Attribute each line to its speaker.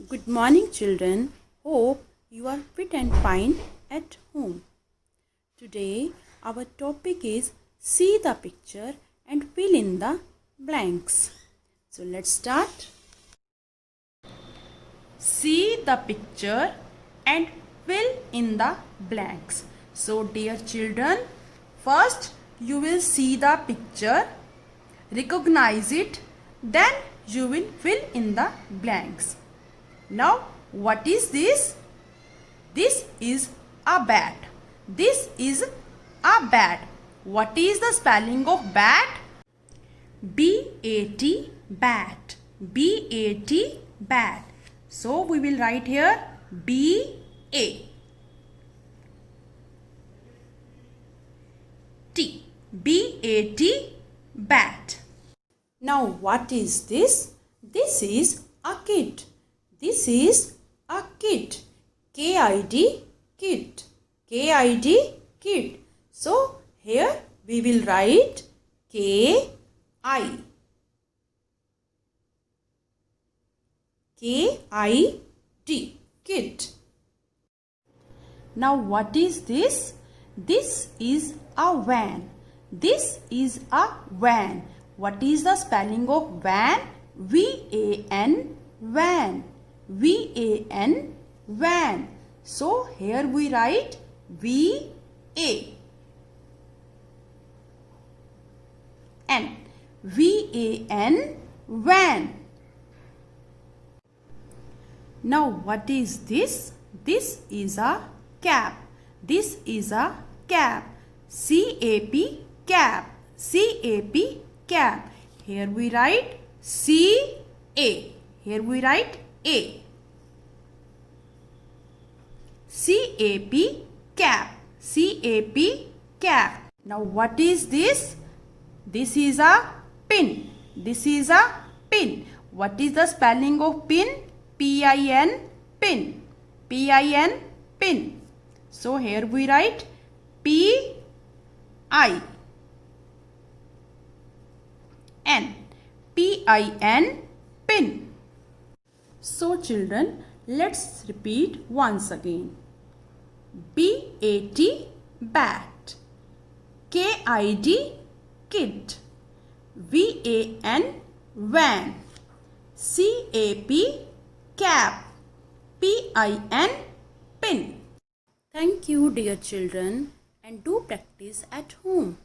Speaker 1: Good morning, children. Hope you are fit and fine at home. Today, our topic is see the picture and fill in the blanks. So, let's start. See the picture and fill in the blanks. So, dear children, first you will see the picture, recognize it, then you will fill in the blanks. Now, what is this? This is a bat. This is a bat. What is the spelling of bat? B-A-T, bat. B-A-T, bat. So, we will write here B-A. T. B-A-T, bat. Now, what is this? This is a kid. This is a kid. K-I-D, kid. K-I-D, kid. So, here we will write K-I. K-I-D, kid. Now, what is this? This is a van. This is a van. What is the spelling of van? V-A-N, van. V-A-N, van. So, here we write V-A. N. V-A-N, van. Now, what is this? This is a cap. This is a cap. C-A-P, cap. C-A-P, cap. Here we write C-A. Here we write A. C-A-P, cap. C-A-P, cap. Now, what is this? This is a pin. This is a pin. What is the spelling of pin? P-I-N, pin. P-I-N, pin. So, here we write P-I-N. P-I-N, pin. So, children, let's repeat once again. B-A-T, bat. K-I-D, kid. V-A-N, van. C-A-P, cap. P-I-N, pin. Thank you, dear children, and do practice at home.